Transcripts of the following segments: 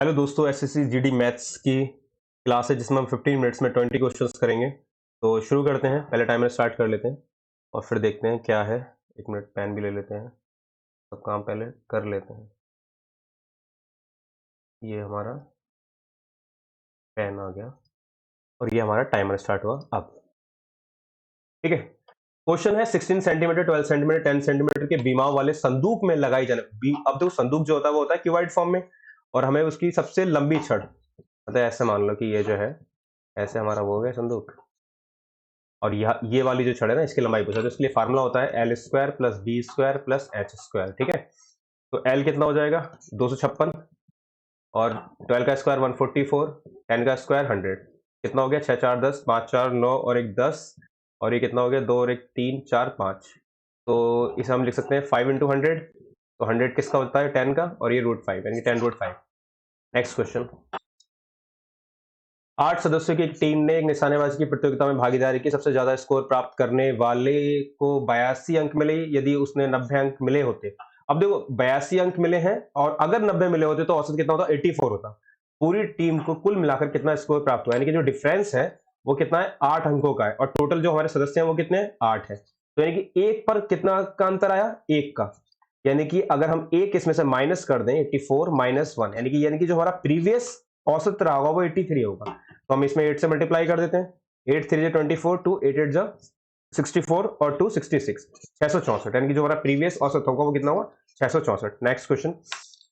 Hello दोस्तों, SSC GD maths की class है जिसमें हम 15 मिनट्स में 20 क्वेश्चंस करेंगे। तो शुरू करते हैं। पहले टाइमर स्टार्ट कर लेते हैं और फिर देखते हैं क्या है। एक मिनट, पेन भी ले लेते हैं, सब काम पहले कर लेते हैं। ये हमारा पेन आ गया और ये हमारा टाइमर स्टार्ट हुआ। अब ठीक है, क्वेश्चन है 16 सेंटीमीटर, 12 सेंटीमीटर, 10 सेंटीमीटर के बीमाओं वाले संदूक में लगाई जाने अब देखो, संदूक जो होता है वो होता है क्यूबॉइड फॉर्म में, और हमें उसकी सबसे लंबी छड़, मतलब ऐसे मान लो कि ये जो है ऐसे हमारा वो हो गया संदूक, और ये वाली जो छड़ है ना इसकी लंबाई पूछा, तो इसके लिए फार्मूला होता है l square plus b square plus h square. ठीक है, तो एल कितना हो जाएगा 256, और 12 का स्क्वायर 144, 10 का स्क्वायर 100, कितना हो गया 6 4 10, 5 4 9 और एक 10, और ये कितना हो गया 2 और एक 3 4 5। तो इसे हम लिख सकते हैं 5 इंटू 100, तो 100 किसका होता है 10 का, और ये √5 यानी कि 10√5। नेक्स्ट क्वेश्चन, 8 सदस्यों की एक टीम ने एक निशानेबाजी की प्रतियोगिता में भागीदारी की। सबसे ज्यादा स्कोर प्राप्त करने वाले को 82 अंक मिले यदि उसने 90 अंक मिले होते। अब देखो 82 अंक मिले हैं, और अगर 90 मिले होते तो औसत कितना होता 84 होता। पूरी टीम को कुल मिलाकर कितना स्कोर प्राप्त हुआ, यानी कि जो डिफरेंस है वो कितना है 8 अंकों का है, और टोटल जो हमारे सदस्य हैं वो कितने हैं 8 है। तो यानी कि एक पर कितना का अंतर आया, एक का, यानी कि अगर हम एक इसमें से माइनस कर दें 84 माइनस 1, यानी कि जो हमारा प्रीवियस औसत रहा होगा वो 83 होगा। तो हम इसमें 8 से मल्टीप्लाई कर देते हैं। 8 3 24, 2 8 8 64 और 2 66, 664, यानी कि जो हमारा प्रीवियस औसत होगा वो कितना हुआ 664। नेक्स्ट क्वेश्चन,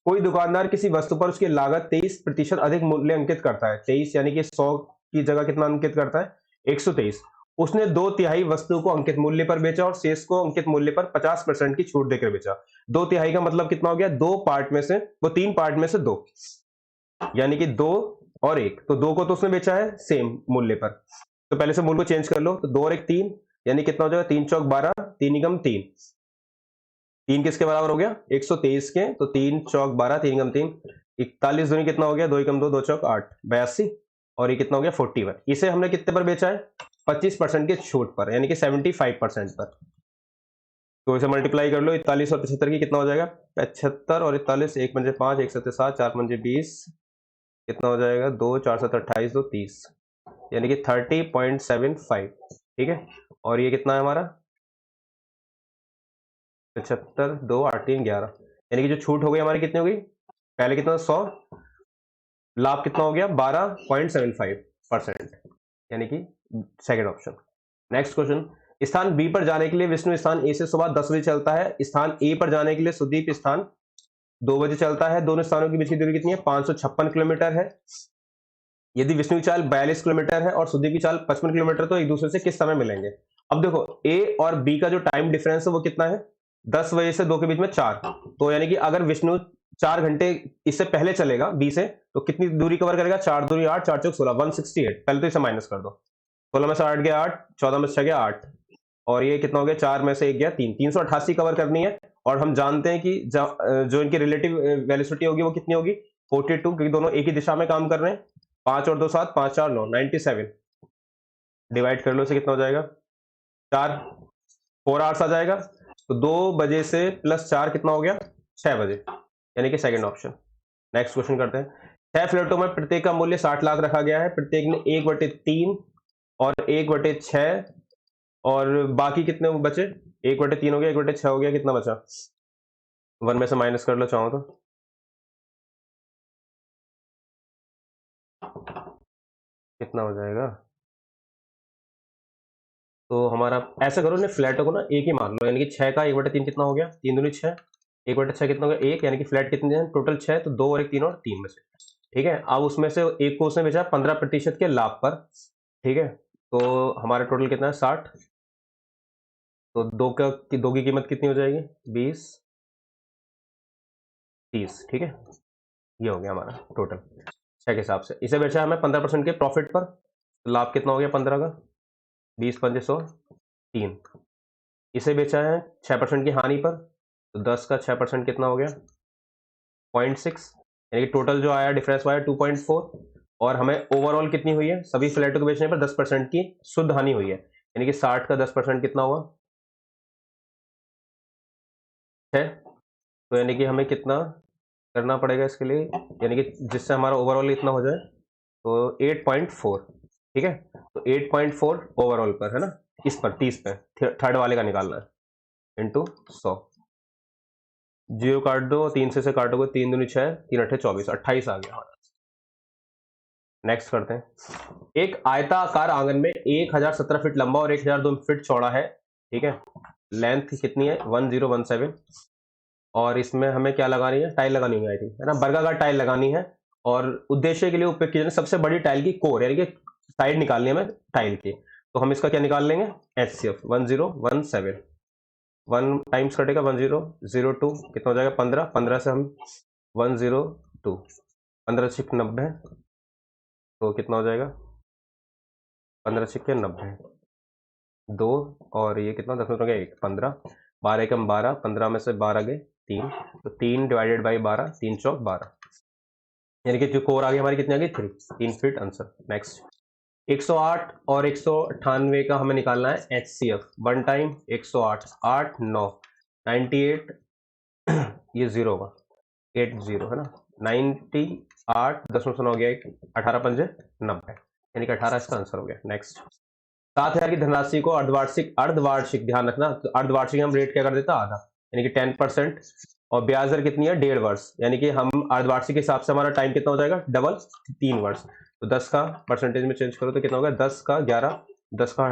कोई दुकानदार किसी वस्तु पर उसकी लागत 23% अधिक मूल्य अंकित करता है। 23 यानी कि 100 की जगह कितना अंकित करता है 123। उसने 2/3 वस्तु को अंकित मूल्य पर बेचा और शेष को अंकित मूल्य पर 50% की छूट देकर बेचा। 2/3 का मतलब कितना हो गया, 2 पार्ट में से, वो 3 पार्ट में से 2, यानी कि 2 और 1, तो 2 को तो उसने बेचा है सेम मूल्य पर, तो पहले से मूल्य को चेंज कर लो, तो 2 और 1 3, यानी कितना हो जाएगा 3 चौक 12, 3 एकम 3, 3 किसके बराबर हो गया 123 के, तो 3 चौक 12, 3 एकम 3, 41 दूनी कितना हो गया 2 एकम 2, 2 चौक 8, 82, और ये कितना हो गया 41। इसे हमने कितने पर बेचा है 25% की छूट पर, यानी कि 75% पर। तो इसे मल्टीप्लाई कर लो, 41 और 75 की कितना हो जाएगा 75, और 41, 1 पंजे 5, 1 7 7, 4 पंजे 20, कितना हो जाएगा 2 4 7 28, 2 30, यानी कि 30.75। ठीक है, और ये कितना है हमारा 75, 2 8 3 11, यानी कि जो छूट हो गई हमारी कितनी होगी, पहले कितना 100, लाभ कितना हो गया 12.75%, यानी कि सेकंड ऑप्शन। नेक्स्ट क्वेश्चन, स्थान बी पर जाने के लिए विष्णु स्थान ए से सुबह 10 बजे चलता है। स्थान ए पर जाने के लिए सुदीप स्थान 2 बजे चलता है। दोनों स्थानों के बीच की दूरी कितनी है 556 किलोमीटर है। यदि विष्णु की चाल 42 किलोमीटर है और सुदीप की चाल 55 किलोमीटर, तो एक दूसरे से किस समय मिलेंगे। अब देखो ए और बी का जो टाइम डिफरेंस है वो कितना है 10 बजे से 2 के बीच में 4, तो यानी कि अगर विष्णु 4 घंटे इससे पहले चलेगा बी से, तो कितनी दूरी कवर करेगा 4 दूरी 8, 4 चौक 16, 168। पहले तो इसे माइनस कर दो, 16 में से 8 गया 8, 14 में से 6 गया 8, और ये कितना हो गया 4 में से 1 गया 3, 388 कवर करनी है। और हम जानते हैं कि जो इनकी रिलेटिव वेलोसिटी होगी वो कितनी होगी 42, क्योंकि दोनों एक ही दिशा में काम कर रहे हैं। 5 और 2 7, 5 4 9, 97, डिवाइड कर लो, इसे कितना हो जाएगा 4, 4 आवर्स आ जाएगा। तो 2 बजे से प्लस 4 कितना हो गया 6 बजे, यानी कि सेकंड ऑप्शन। नेक्स्ट क्वेश्चन करते हैं, 6 फ्लैटों में प्रत्येक का मूल्य 60 लाख रखा गया है। प्रत्येक ने 1/3 और 1/6, और बाकी कितने बचे 1/3 हो गया, 1/6 हो गया, कितना बचा 1 में से माइनस कर लो चाहो तो, कितना हो जाएगा। तो हमारा ऐसा करो, ने फ्लैटों को ना एक ही मान लो, यानी कि 6 का 1/3 कितना हो गया 3 दूनी 6, 1/6 कितना हो गया 1, यानी कि फ्लैट कितने हैं टोटल 6, तो 2 और 1 3 और 3 में से। ठीक है, अब उसमें से एक को उसने बेचा 15% के लाभ पर। ठीक है, तो हमारा टोटल कितना है 60, तो दो की कीमत कितनी हो जाएगी 20 30। ठीक है, ये हो गया हमारा टोटल 6 के हिसाब से। इसे बेचा हमें 15% के प्रॉफिट पर, तो लाभ कितना हो गया 15 का, 20 पंजे 100, 3। इसे बेचा है 6% की हानि पर, तो 10 का 6% कितना हो गया 0.6, यानी कि टोटल जो आया डिफरेंस आया 2.4, और हमें ओवरऑल कितनी हुई है सभी फ्लैटों को बेचने पर 10% की शुद्ध हानि हुई है, यानी कि 60 का 10% कितना हुआ 6, तो यानी कि हमें कितना करना पड़ेगा इसके लिए, यानी कि जिससे हमारा ओवरऑल इतना हो जाए, तो 8.4, ठीक है। तो 8.4 ओवरऑल पर है ना, इस पर 30 पे थर्ड वाले का निकालना है, इंटू 100। 0 काट दो, 3 से काटोगे, 3 दूनी 6, 3 अट्ठे 24, 28 आ गया। नेक्स्ट करते हैं। एक आयताकार आंगन में 1017 फीट लंबा और 1002 फीट चौड़ा है, ठीक है। लेंथ कितनी है, 1017, और इसमें हमें क्या लगानी है, टाइल लगानी है, आई थिंक, है ना, वर्गाकार टाइल लगानी है। और उद्देश्य के लिए उपयोग की जाने सबसे बड़ी टाइल की कोर, यानी कि साइड निकालनी है हमें टाइल की। तो हम इसका क्या निकाल लेंगे, HCF 1017, 1 टाइम्स कटेगा 1002, कितना हो जाएगा 15, 15 से हम 102, 15 छिक 90, तो कितना हो जाएगा 15 छिक्के 90, 2, और ये कितना 10 में हो गया 1, 15, 12 एकम 12, 15 में से 12 गए 3, तो 3 डिवाइडेड बाई 12, 3 चौक 12, यानी कि जो कोर आ गई हमारी कितनी आ गई 3 फीट आंसर। नेक्स्ट 108 और 198 का हमें निकालना है HCF, 1 टाइम 108, 8 9 98, ये 0 होगा, 80 है ना, 98, 10 में से 9 गया 18 पंजे 90, यानी कि 18 इसका आंसर हो गया। नेक्स्ट 7,000 की धनराशि को अर्धवार्षिक ध्यान रखना, तो अर्धवार्षिक हम रेट क्या कर देता, आधा, यानी कि 10%, और ब्याज दर कितनी है 1.5 वर्ष, यानी कि हम अर्धवार्षिक के हिसाब से हमारा टाइम कितना हो जाएगा, डबल, 3 वर्ष। तो 10 का परसेंटेज में चेंज करो तो कितना हो गया, 10 का 11, 10 का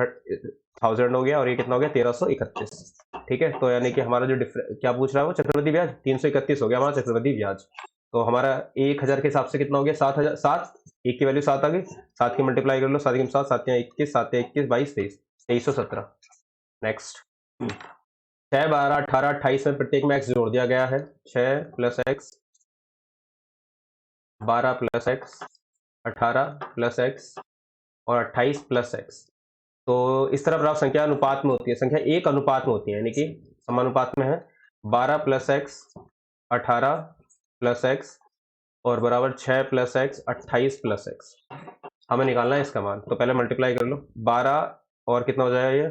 1000 हो गया, और ये कितना हो गया 1331, ठीक है। तो यानी कि हमारा जो क्या पूछ रहा है वो, चक्रवृद्धि ब्याज 331 हो गया हमारा चक्रवृद्धि ब्याज। तो हमारा 1000 के हिसाब से कितना हो गया 7000, 7, एक की वैल्यू 7 आ गई, 7 की मल्टीप्लाई कर लो, 7 की 7, 7 या 21, 7 या 21, 22, 23, 2317। नेक्स्ट 6, 12, 18, 28 में प्रत्येक में x जोड़ दिया गया है, 6 plus x, 12 plus x, 18 plus x, और 28 प्लस एक्स। तो इस तरह प्राप्त संख्या अनुपात में होती है, संख्या एक अनुपात में होती है, यानी कि समानुपात में है। 12 प्लस एक्स, 18 प्लस एक्स, और बराबर 6 प्लस एक्स, 28 प्लस एक्स। हमें निकालना है इसका मान, तो पहले मल्टीप्लाई कर लो, 12 और कितना हो जाएगा ये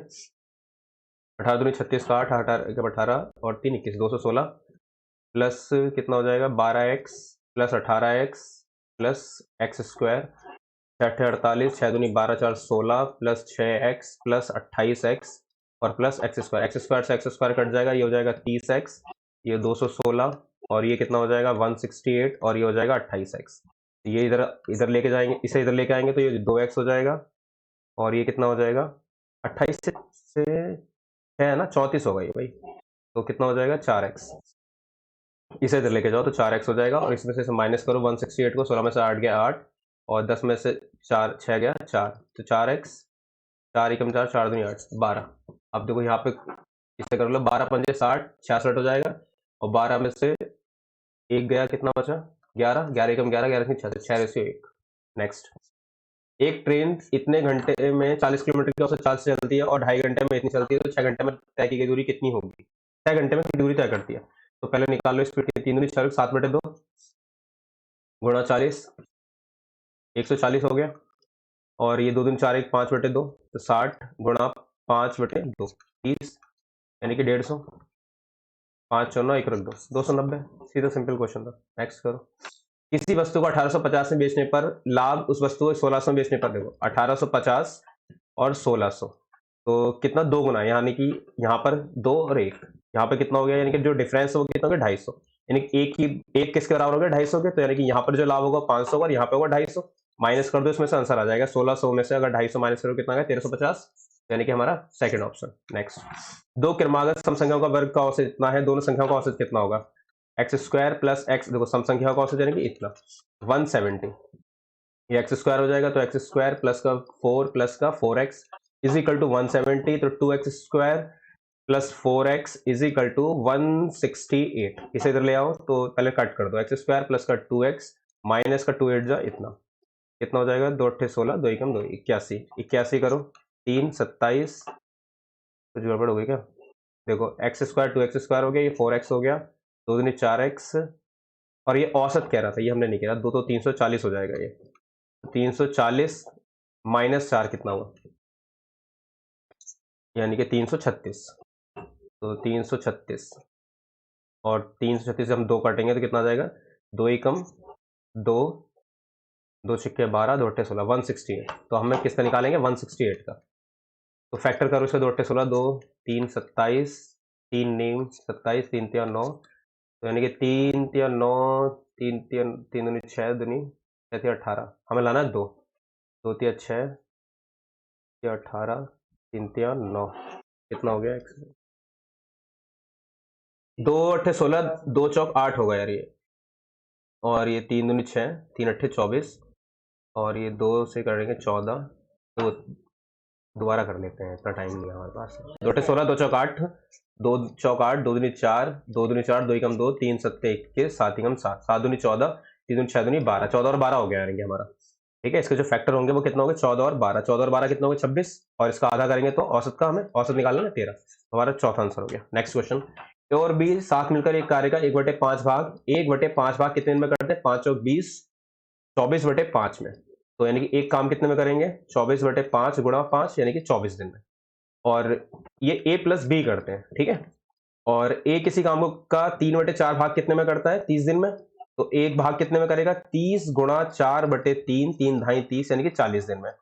18 दूनी 36 का 8, 18 और 3 21, 216, प्लस कितना हो जाएगा 12x plus 18x plus x square, 6 48, 6 दूनी 12, 4 16, प्लस 6x प्लस 28x और प्लस एक्स स्क्वायर से एक्स स्क्वायर कट जाएगा, ये हो जाएगा 30x, ये 216, और ये कितना हो जाएगा 168, और ये हो जाएगा 28x। ये इधर लेके जाएंगे, इसे इधर लेके आएंगे तो ये 2x हो जाएगा, और ये कितना हो जाएगा 28 से है ना 34 होगा ये भाई, तो कितना हो जाएगा 4x। इसे इधर लेके जाओ तो 4x हो जाएगा, और इसमें से माइनस करो 168 को, 16 में से 8 गया 8, और 10 में से 4 6 गया 4, तो 4x, 4 एकम 4, 4 दूनी 8, 12। अब देखो यहाँ पे इसे कर लो, 12 पंजे 60, 66 हो जाएगा, और 12 में से एक गया, कितना बचा 11, 11 एकम 11, 11 6 6 1। नेक्स्ट, एक ट्रेन इतने घंटे में 40 किलोमीटर की औसत चाल से चलती है और 2.5 घंटे में इतनी चलती है, तो 6 घंटे में तय की गई दूरी कितनी होगी, 6 घंटे में कितनी दूरी तय करती है। तो पहले निकाल लो स्पीड की, 3 दूनी 6, 7/2 गुणा 40, 140 हो गया, और ये 2 दूनी 4, 1 5/2, तो 60 गुणा 5/2, 30, यानी कि 150, 5 4 9 1 रख दो, 290, सीधा सिंपल क्वेश्चन था। नेक्स्ट करो। किसी वस्तु को 1850 में बेचने पर लाभ उस वस्तु को 1600 में बेचने पर, देखो 1850 और 1600, तो कितना 2 गुना, यानी कि यहाँ पर 2 और 1, यहाँ पे कितना हो गया, यानी कि जो डिफरेंस है वो कितना हो गया 250, यानी कि एक किसके बराबर हो गया 250 के, तो यानी कि यहाँ पर जो लाभ होगा 500 और यहाँ पे होगा 250, माइनस कर दो, इसमें से आंसर आ जाएगा 1600 में से अगर 250 माइनस करो कितना आ गया 1350, यानी कि हमारा सेकंड ऑप्शन। नेक्स्ट, दो क्रमागत सम संख्याओं का वर्ग का औसत इतना है, दोनों संख्याओं का औसत कितना होगा, एक्स स्क्वायर प्लस एक्स, देखो सम संख्याओं का औसत यानी कि इतना 170, ये एक्स स्क्वायर हो जाएगा, तो एक्स स्क्वायर प्लस का 4 प्लस का 4x इज इक्वल टू 170, तो 2x square plus 4x is equal to 168। इसे इधर ले आओ तो पहले कट कर दो, एक्स स्क्वायर प्लस का 2x माइनस का 2 8 जा इतना, कितना हो जाएगा 2 8 16, 2 एकम 2 81, 81 करो 3 27, तो जो गड़बड़ हो गई क्या, देखो एक्स स्क्वायर 2x स्क्वायर हो गया, ये 4x हो गया, 2 दूनी 4x, और ये औसत कह रहा था, ये हमने नहीं कह रहा, 2 तो 340 हो जाएगा, ये 340 माइनस 4 कितना हुआ, यानी कि 336, तो 336 और 336 से हम 2 काटेंगे तो कितना आ जाएगा 2 एकम 2, 2 छिक्के 12, 2 अट्ठे 16, 168। तो हमें किसका निकालेंगे 168 का। तो फैक्टर करो इसका, 2 अट्ठे 16, 2 3 27, 3 नीम 27, 3 तिया 9, तो यानी कि 3 तिया 9, 3 तिया 3 दूनी 6 दूनी 6 तिया 18, हमें लाना है 2, 2 तिया 6 तिया 18, 3 तिया 9, कितना हो गया 2 अट्ठे 16, 2 चौक 8 होगा यार ये, और ये 3 दूनी 6, 3 अट्ठे 24, और ये 2 से करेंगे 14, तो दोबारा कर लेते हैं, इतना टाइम नहीं है हमारे पास। 2 अट्ठे 16, 2 चौक 8, 2 चौक 8, 2 दूनी 4, 2 दूनी 4, 2 एकम 2, 3 सत्ते 21, 7 एकम 7, 7 दूनी 14, 3 दूनी 6 दूनी 12, 14 और 12 हो गया यानी कि हमारा। ठीक है, इसके जो फैक्टर होंगे वो कितना होंगे 14 और 12, 14 और 12 कितना होगा 26, और इसका आधा करेंगे तो औसत का हमें औसत निकालना है 13, हमारा चौथा आंसर हो गया। नेक्स्ट क्वेश्चन, ए और बी साथ मिलकर एक कार्य का 1/5 भाग, 1/5 भाग कितने दिन में करते हैं 5 और 20, 24/5 में। तो यानी कि एक काम कितने में करेंगे 24/5 गुणा 5 यानी कि 24 दिन में, और ये ए प्लस बी करते हैं। ठीक है, और ए किसी काम का 3/4 भाग कितने में करता है 30 दिन में, तो एक भाग कितने में करेगा 30 गुणा 4/3, 3 ढाई 30 यानी कि 40 दिन में।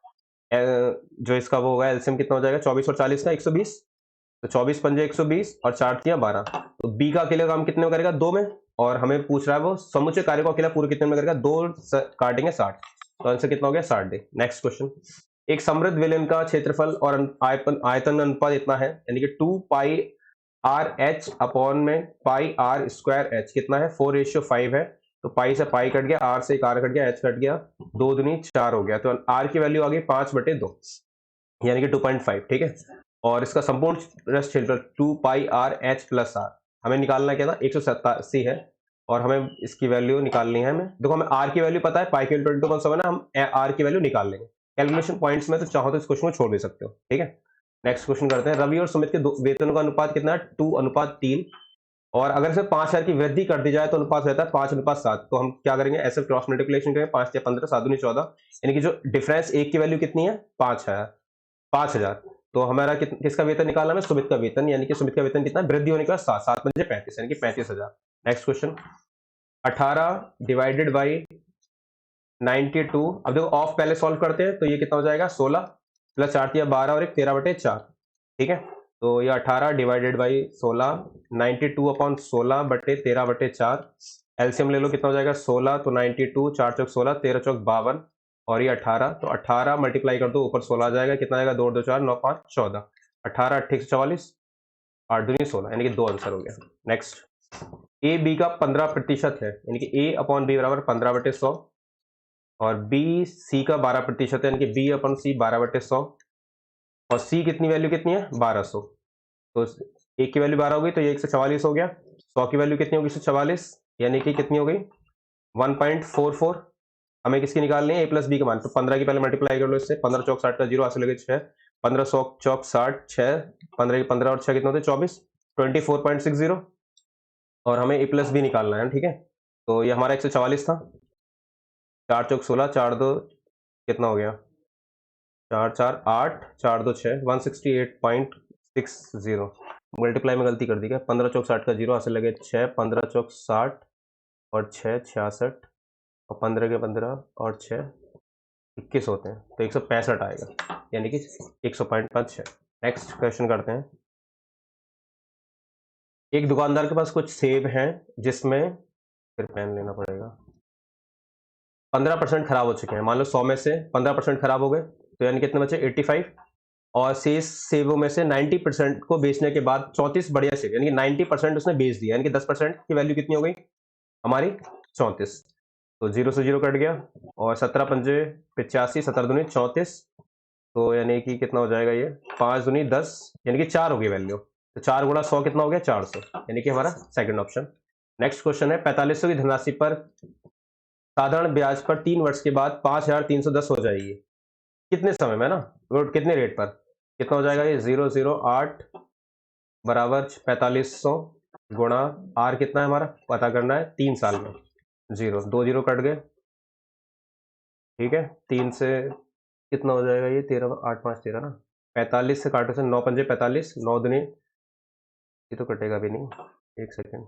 जो इसका वो होगा एलसीएम कितना हो जाएगा 24 और 40 का 120, तो 24 पंजे 120 और 4 तिया 12, तो बी का अकेले काम कितने में करेगा 2 में, और हमें पूछ रहा है वो समुच्चय कार्य को अकेला पूरे कितने में करेगा 2 काटेंगे 60, तो आंसर कितना हो गया 60 डे। नेक्स्ट क्वेश्चन, एक समृद्ध विलयन का क्षेत्रफल और आयतन अनुपात इतना है, यानी कि 2 पाई आर एच अपॉन में पाई आर स्क्वायर एच कितना है 4:5 है, तो पाई से पाई कट गया, आर से एक आर कट गया, एच कट गया, 2 दूनी 4 हो गया, तो आर की वैल्यू आ गई 5/2 यानी कि 2.5। ठीक है, और इसका संपूर्ण रस क्षेत्रफल 2 पाई आर एच प्लस आर, हमें निकालना क्या था 187 है, और हमें इसकी वैल्यू निकालनी है। हमें देखो हमें आर की वैल्यू पता है, पाई के 22 कौन सा बना, हम आर की वैल्यू निकाल लेंगे कैलकुलेशन पॉइंट्स में, तो चाहो तो इस क्वेश्चन को छोड़ भी सकते हो। ठीक है, नेक्स्ट क्वेश्चन करते हैं, रवि और सुमित के वेतनों का अनुपात कितना है 2:3, और अगर इसे 5000 की वृद्धि कर दी जाए तो अनुपात रहता है 5:7, तो हम क्या करेंगे ऐसे क्रॉस मल्टीप्लिकेशन करेंगे, 5 या 15, 7 दूनी 14, यानी कि जो डिफरेंस एक की वैल्यू कितनी है 5000, तो हमारा किसका वेतन निकालना है सुमित का वेतन, यानी कि सुमित का वेतन कितना वृद्धि होने के बाद 7, 7 पंजे 35 यानी कि 35,000। नेक्स्ट क्वेश्चन, 18 डिवाइडेड बाई 92, अब देखो ऑफ पहले सॉल्व करते हैं, तो ये कितना हो जाएगा 16 प्लस 4 तिया 12 और एक 13/4। ठीक है, तो ये 18 डिवाइडेड बाई 16, 92 अपॉन 16/13/4, एलसीएम ले लो कितना हो जाएगा 16, तो 92, 4 चौक 16, 13 चौक 52, और ये 18, तो 18 मल्टीप्लाई कर दो ऊपर 16 आ जाएगा, कितना आएगा 2 2 4 9 5 14, 18 8 144, 8 दूनी 16, यानी कि 2 आंसर हो गया। नेक्स्ट, ए बी का 15% है, यानी कि ए अपॉन बी बराबर 15/100, और बी सी का 12% है, यानी कि बी अपन सी 12/100, और सी कितनी वैल्यू कितनी है 1200, तो एक की वैल्यू 12 हो गई, तो ये 144 हो गया, 100 की वैल्यू कितनी होगी 144, यानी कि कितनी हो गई 1.44। हमें किसकी निकालनी है ए प्लस बी का मान, तो 15 की पहले मल्टीप्लाई कर लो इससे, 15 चौक 60 का 0 आगे लगे 6, 15 चौक 60 6, 15 की 15 और 6 कितने होते 24, 24.60, और हमें ए प्लस बी निकालना है। ठीक है, तो ये हमारा 144 था, 4 चौक 16, 4 2 कितना हो गया 4 4 8, 4 2 6, 168.60, मल्टीप्लाई में गलती कर दी क्या, 15 चौक 60 का 0 हासिल लगे 6, 15 चौक 60 और 6 66, और 15 के 15 और 6 21 होते हैं, तो 165 आएगा, यानी कि 100.5 है। नेक्स्ट क्वेश्चन करते हैं, एक दुकानदार के पास कुछ सेब हैं जिसमें, फिर पेन लेना पड़ेगा, 15% खराब हो चुके हैं, मान लो 100 में से 15% खराब हो गए, तो यानी कितने बचे 85, और शेष सेबों में से 90% को बेचने के बाद 34 बढ़िया सेब, यानी कि 90% उसने बेच दिया, यानी कि 10% की वैल्यू कितनी हो गई हमारी 34, तो 0 से 0 कट गया, और 17 पंजे 85, 17 दूनी 34, तो यानी कि कितना हो जाएगा ये 5 दूनी 10, यानी कि 4 होगी वैल्यू, तो 4 गुणा 100 कितना हो गया 400, यानी कि हमारा सेकंड ऑप्शन। नेक्स्ट क्वेश्चन है, 4500 की धनराशि पर साधारण ब्याज पर 3 वर्ष के बाद 5310 हो जाएगी, कितने समय में ना, कितने रेट पर, कितना हो जाएगा ये 008 बराबर 4500 गुणा आर कितना है हमारा पता करना है 3 साल में, 0 कट गए। ठीक है, 3 से कितना हो जाएगा ये 13 8 5 13 ना, 45 से काटो से 9 पंजे 45, 9 दुनी, ये तो कटेगा भी नहीं, एक सेकेंड,